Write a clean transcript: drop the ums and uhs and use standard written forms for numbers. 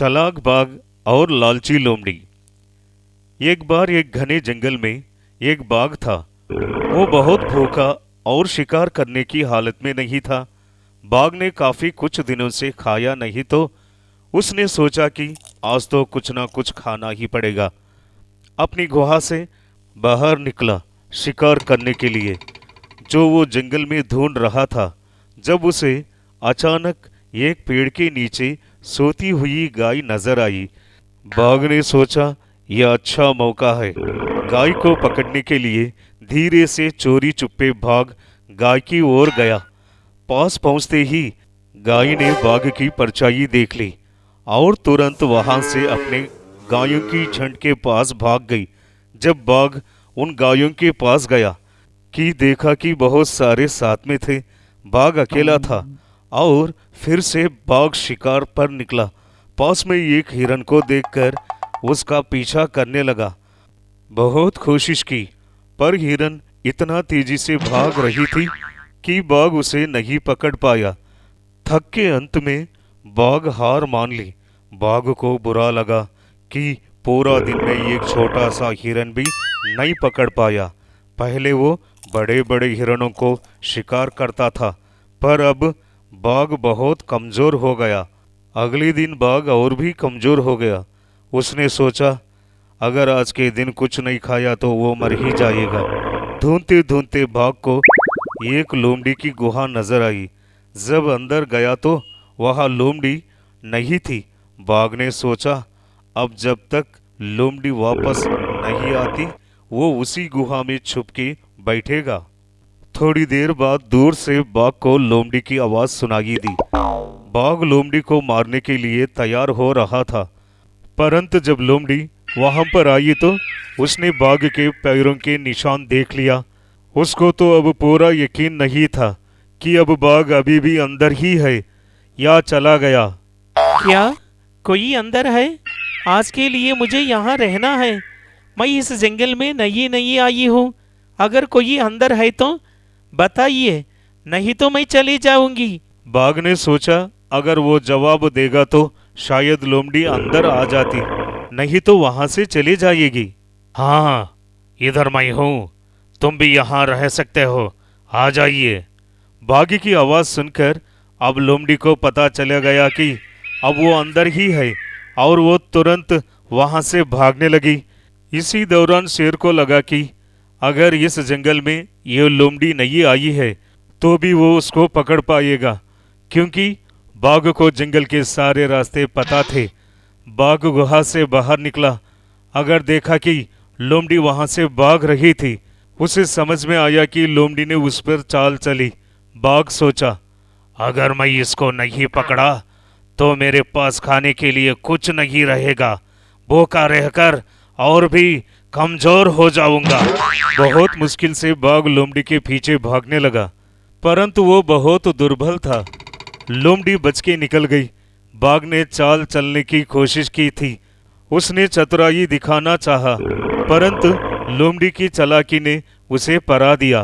चालाक बाघ और लालची लोमड़ी। एक बार एक घने जंगल में एक बाघ था। वो बहुत भूखा और शिकार करने की हालत में नहीं था। बाघ ने काफी कुछ दिनों से खाया नहीं, तो उसने सोचा कि आज तो कुछ ना कुछ खाना ही पड़ेगा। अपनी गुहा से बाहर निकला शिकार करने के लिए, जो वो जंगल में ढूंढ रहा था। जब उसे अचानक एक पेड़ के नीचे सोती हुई गाय नजर आई। बाघ ने सोचा, यह अच्छा मौका है। गाय को पकड़ने के लिए धीरे से चोरी चुप्पे भाग गाय की ओर गया। पास पहुंचते ही गाय ने बाघ की परछाई देख ली और तुरंत वहां से अपने गायों की झुंड के पास भाग गई। जब बाघ उन गायों के पास गया कि देखा कि बहुत सारे साथ में थे, बाघ अकेला था और फिर से बाघ शिकार पर निकला। पास में एक हिरन को देखकर उसका पीछा करने लगा। बहुत कोशिश की, पर हिरन इतना तेजी से भाग रही थी कि बाघ उसे नहीं पकड़ पाया। थक के अंत में बाघ हार मान ली। बाघ को बुरा लगा कि पूरा दिन में एक छोटा सा हिरन भी नहीं पकड़ पाया। पहले वो बड़े बड़े हिरणों को शिकार करता था, पर अब बाघ बहुत कमजोर हो गया। अगले दिन बाघ और भी कमजोर हो गया। उसने सोचा, अगर आज के दिन कुछ नहीं खाया तो वो मर ही जाएगा। ढूंढते ढूंढते बाघ को एक लोमड़ी की गुहा नजर आई। जब अंदर गया तो वहाँ लोमड़ी नहीं थी। बाघ ने सोचा, अब जब तक लोमड़ी वापस नहीं आती वो उसी गुहा में छुप के बैठेगा। थोड़ी देर बाद दूर से बाघ को लोमड़ी की आवाज सुनाई दी। बाघ लोमड़ी को मारने के लिए तैयार हो रहा था, परंतु जब लोमड़ी वहां पर आई तो उसने बाघ के पैरों के निशान देख लिया। उसको तो अब पूरा यकीन नहीं था कि अब बाघ अभी भी अंदर ही है या चला गया। क्या कोई अंदर है? आज के लिए मुझे यहाँ रहना है। मैं इस जंगल में नई नई आई हूँ। अगर कोई अंदर है तो बताइए, नहीं तो मैं चली जाऊंगी। बाघ ने सोचा, अगर वो जवाब देगा तो शायद लोमड़ी अंदर आ जाती, नहीं तो वहां से चली जाएगी। हाँ, इधर मैं हूँ, तुम भी यहाँ रह सकते हो, आ जाइए। बाघ की आवाज सुनकर अब लोमड़ी को पता चला गया कि अब वो अंदर ही है और वो तुरंत वहां से भागने लगी। इसी दौरान शेर को लगा कि अगर इस जंगल में ये लोमड़ी नहीं आई है तो भी वो उसको पकड़ पाएगा, क्योंकि बाघ को जंगल के सारे रास्ते पता थे। बाघ गुहा से बाहर निकला। अगर देखा कि लोमड़ी वहां से भाग रही थी, उसे समझ में आया कि लोमड़ी ने उस पर चाल चली। बाघ सोचा, अगर मैं इसको नहीं पकड़ा तो मेरे पास खाने के लिए कुछ नहीं रहेगा। भूखा रहकर और भी कमजोर हो जाऊंगा। बहुत मुश्किल से बाघ लोमड़ी के पीछे भागने लगा, परंतु वो बहुत दुर्बल था। लोमड़ी बच के निकल गई। बाघ ने चाल चलने की कोशिश की थी। उसने चतुराई दिखाना चाहा, परंतु लोमड़ी की चालाकी ने उसे परा दिया।